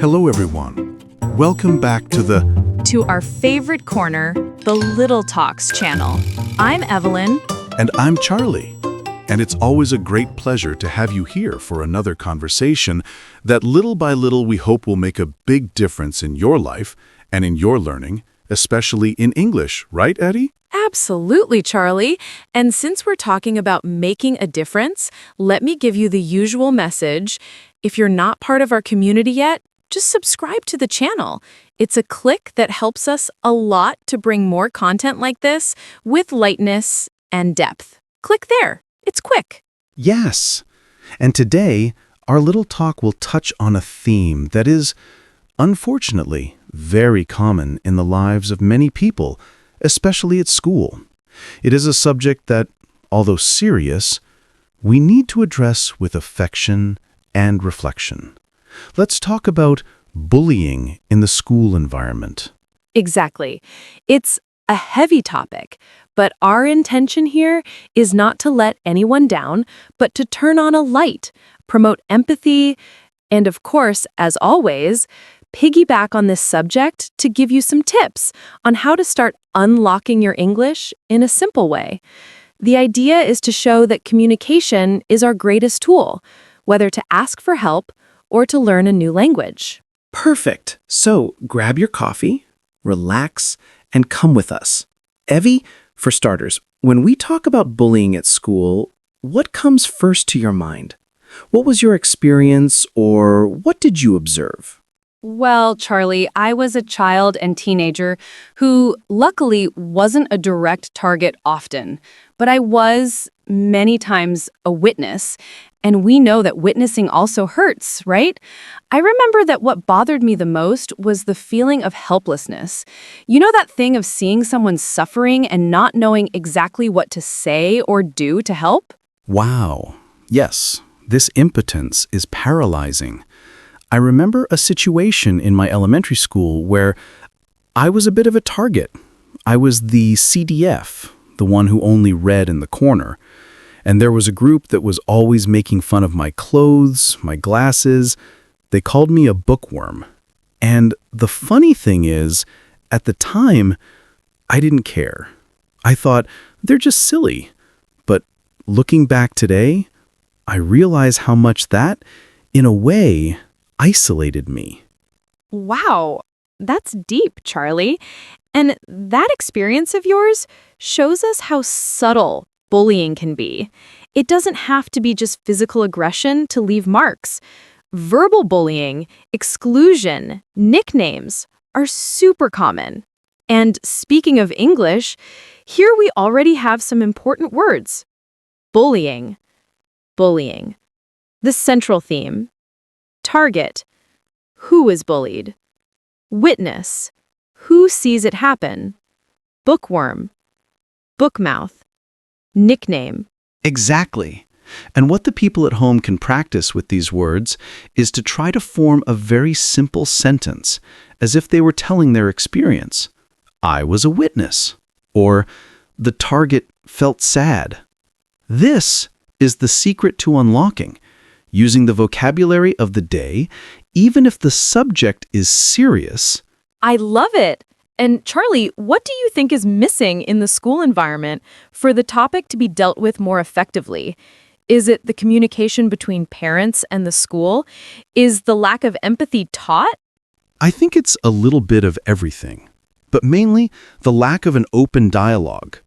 Hello, everyone. Welcome back To our favorite corner, the Little Talks channel. I'm Evelyn. And I'm Charlie. And it's always a great pleasure to have you here for another conversation that little by little we hope will make a big difference in your life and in your learning, especially in English, right, Eddie? Absolutely, Charlie. And since we're talking about making a difference, let me give you the usual message. If you're not part of our community yet, just subscribe to the channel. It's a click that helps us a lot to bring more content like this with lightness and depth. Click there. It's quick. Yes. And today, our little talk will touch on a theme that is, unfortunately, very common in the lives of many people, especially at school. It is a subject that, although serious, we need to address with affection and reflection. Let's talk about bullying in the school environment. Exactly. It's a heavy topic, but our intention here is not to let anyone down, but to turn on a light, promote empathy, and of course, as always, piggyback on this subject to give you some tips on how to start unlocking your English in a simple way. The idea is to show that communication is our greatest tool, whether to ask for help or to learn a new language. Perfect. So grab your coffee, relax, and come with us. Evie, for starters, when we talk about bullying at school, what comes first to your mind? What was your experience, or what did you observe? Well, Charlie, I was a child and teenager who luckily wasn't a direct target often, but I was many times a witness. And we know that witnessing also hurts, right? I remember that what bothered me the most was the feeling of helplessness. You know that thing of seeing someone suffering and not knowing exactly what to say or do to help? Wow. Yes, this impotence is paralyzing. I remember a situation in my elementary school where I was a bit of a target. I was the CDF, the one who only read in the corner. And there was a group that was always making fun of my clothes, my glasses. They called me a bookworm. And the funny thing is, at the time, I didn't care. I thought, they're just silly. But looking back today, I realize how much that, in a way, isolated me. Wow, that's deep, Charlie. And that experience of yours shows us how subtle bullying can be. It doesn't have to be just physical aggression to leave marks. Verbal bullying, exclusion, nicknames are super common. And speaking of English, here we already have some important words. Bullying. Bullying. The central theme. Target. Who is bullied? Witness. Who sees it happen? Bookworm. Bookmouth. Nickname. Exactly. And what the people at home can practice with these words is to try to form a very simple sentence, as if they were telling their experience. I was a witness. Or, the target felt sad. This is the secret to unlocking, using the vocabulary of the day, even if the subject is serious. I love it. And Charlie, what do you think is missing in the school environment for the topic to be dealt with more effectively? Is it the communication between parents and the school? Is the lack of empathy taught? I think it's a little bit of everything, but mainly the lack of an open dialogue.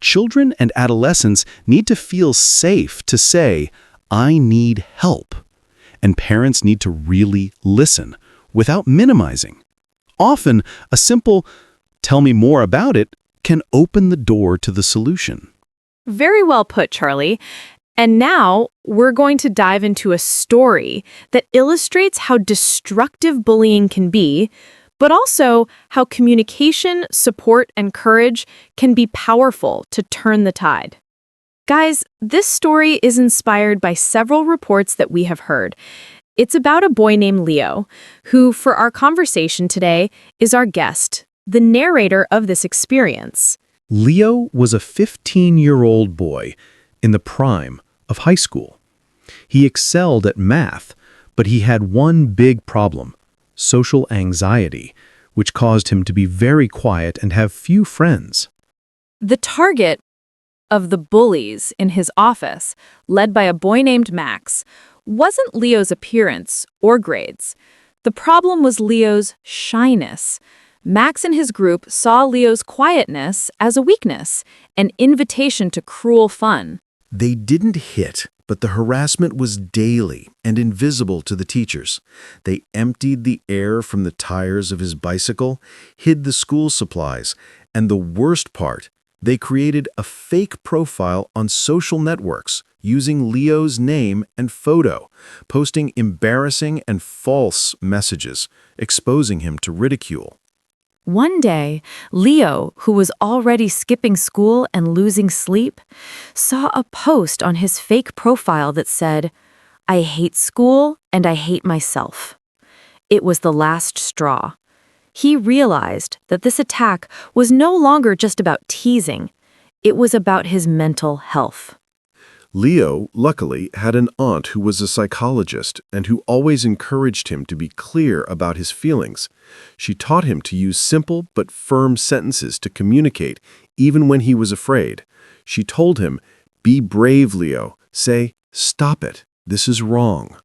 Children and adolescents need to feel safe to say, I need help. And parents need to really listen without minimizing. Often, a simple, tell me more about it, can open the door to the solution. Very well put, Charlie. And now we're going to dive into a story that illustrates how destructive bullying can be, but also how communication, support, and courage can be powerful to turn the tide. Guys, this story is inspired by several reports that we have heard. It's about a boy named Leo, who, for our conversation today, is our guest, the narrator of this experience. Leo was a 15-year-old boy in the prime of high school. He excelled at math, but he had one big problem: social anxiety, which caused him to be very quiet and have few friends. The target of the bullies in his office, led by a boy named Max, wasn't Leo's appearance or grades. The problem was Leo's shyness. Max and his group saw Leo's quietness as a weakness, an invitation to cruel fun. They didn't hit, but the harassment was daily and invisible to the teachers. They emptied the air from the tires of his bicycle, hid the school supplies, and the worst part, they created a fake profile on social networks using Leo's name and photo, posting embarrassing and false messages, exposing him to ridicule. One day, Leo, who was already skipping school and losing sleep, saw a post on his fake profile that said, "I hate school and I hate myself." It was the last straw. He realized that this attack was no longer just about teasing. It was about his mental health. Leo, luckily, had an aunt who was a psychologist and who always encouraged him to be clear about his feelings. She taught him to use simple but firm sentences to communicate, even when he was afraid. She told him, "Be brave, Leo. Say, 'Stop it. This is wrong.'"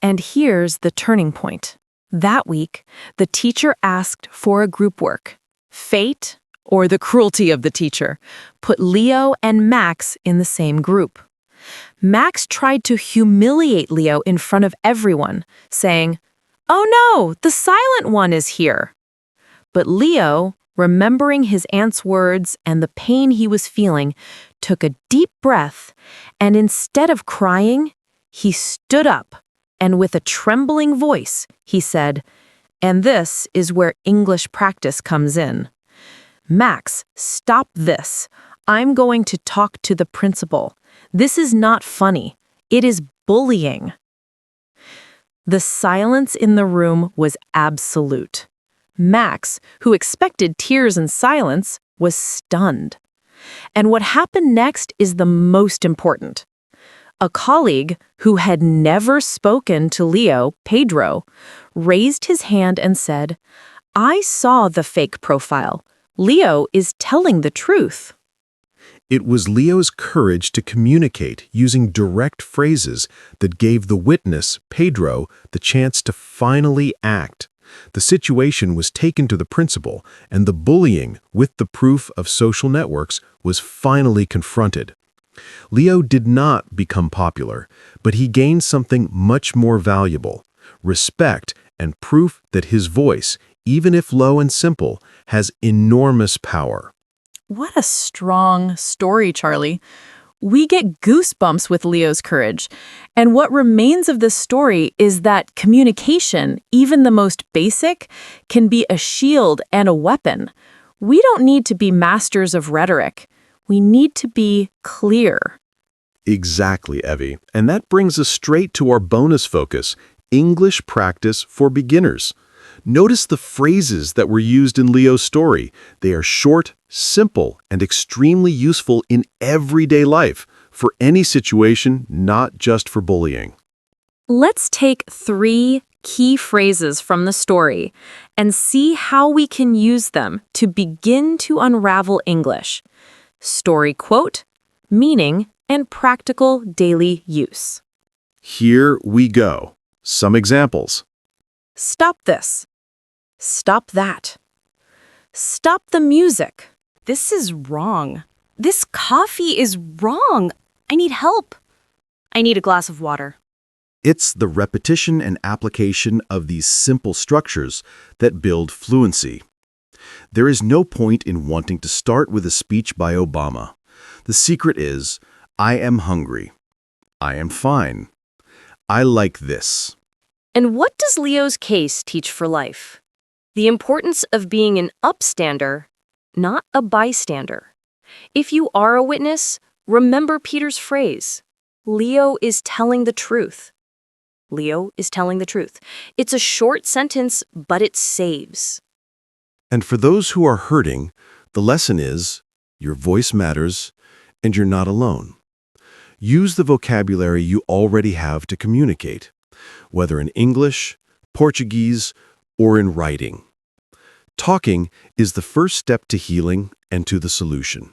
And here's the turning point. That week, the teacher asked for a group work. Fate, or the cruelty of the teacher, put Leo and Max in the same group. Max tried to humiliate Leo in front of everyone, saying, "Oh no, the silent one is here." But Leo, remembering his aunt's words and the pain he was feeling, took a deep breath, and instead of crying, he stood up, and with a trembling voice, he said, "And this is where English practice comes in. Max, stop this. I'm going to talk to the principal. This is not funny. It is bullying." The silence in the room was absolute. Max, who expected tears and silence, was stunned. And what happened next is the most important. A colleague who had never spoken to Leo, Pedro, raised his hand and said, "I saw the fake profile. Leo is telling the truth." It was Leo's courage to communicate using direct phrases that gave the witness, Pedro, the chance to finally act. The situation was taken to the principal, and the bullying, with the proof of social networks, was finally confronted. Leo did not become popular, but he gained something much more valuable: respect and proof that his voice, even if low and simple, has enormous power. What a strong story, Charlie. We get goosebumps with Leo's courage. And what remains of this story is that communication, even the most basic, can be a shield and a weapon. We don't need to be masters of rhetoric. We need to be clear. Exactly, Evie. And that brings us straight to our bonus focus, English practice for beginners. Notice the phrases that were used in Leo's story. They are short, simple, and extremely useful in everyday life, for any situation, not just for bullying. Let's take 3 key phrases from the story and see how we can use them to begin to unravel English. Story quote, meaning, and practical daily use. Here we go. Some examples. Stop this. Stop that. Stop the music. This is wrong. This coffee is wrong. I need help. I need a glass of water. It's the repetition and application of these simple structures that build fluency. There is no point in wanting to start with a speech by Obama. The secret is, I am hungry. I am fine. I like this. And what does Leo's case teach for life? The importance of being an upstander, not a bystander. If you are a witness, remember Peter's phrase, Leo is telling the truth. Leo is telling the truth. It's a short sentence, but it saves. And for those who are hurting, the lesson is, your voice matters, and you're not alone. Use the vocabulary you already have to communicate, whether in English, Portuguese, or in writing. Talking is the first step to healing and to the solution.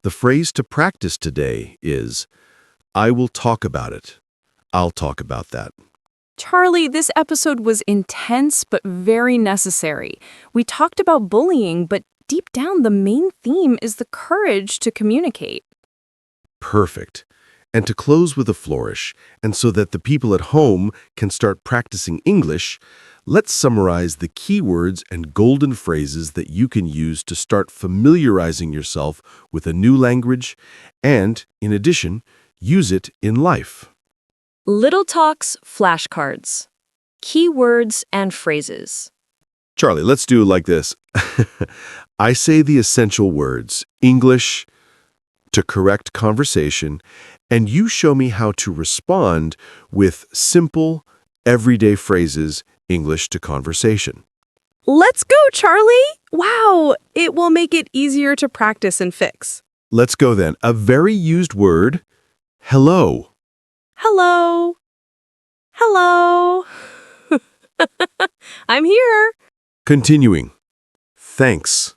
The phrase to practice today is, I will talk about it. I'll talk about that. Charlie, this episode was intense but very necessary. We talked about bullying, but deep down the main theme is the courage to communicate. Perfect. And to close with a flourish, and so that the people at home can start practicing English, let's summarize the key words and golden phrases that you can use to start familiarizing yourself with a new language and, in addition, use it in life. Little Talks flashcards. Keywords and phrases. Charlie, let's do it like this. I say the essential words, English, to correct conversation, and you show me how to respond with simple, everyday phrases, English to conversation. Let's go, Charlie! Wow, it will make it easier to practice and fix. Let's go then. A very used word, hello. Hello. Hello. I'm here. Continuing. Thanks.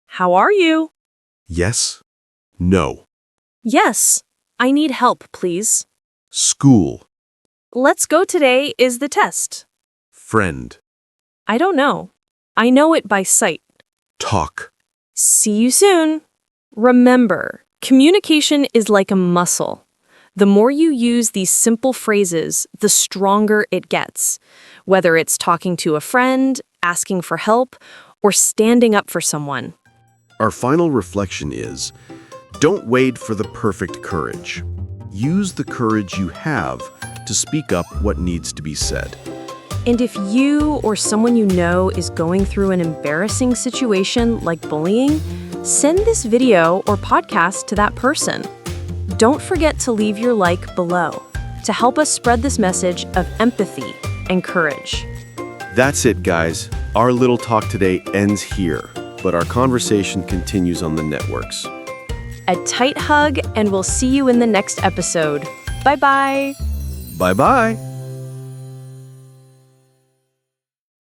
How are you? Yes. No. Yes, I need help, please. School. Let's go today is the test. Friend. I don't know. I know it by sight. Talk. See you soon. Remember, communication is like a muscle. The more you use these simple phrases, the stronger it gets. Whether it's talking to a friend, asking for help, or standing up for someone. Our final reflection is, don't wait for the perfect courage. Use the courage you have to speak up what needs to be said. And if you or someone you know is going through an embarrassing situation like bullying, send this video or podcast to that person. Don't forget to leave your like below to help us spread this message of empathy and courage. That's it, guys. Our little talk today ends here, but our conversation continues on the networks. A tight hug, and we'll see you in the next episode. Bye-bye. Bye-bye.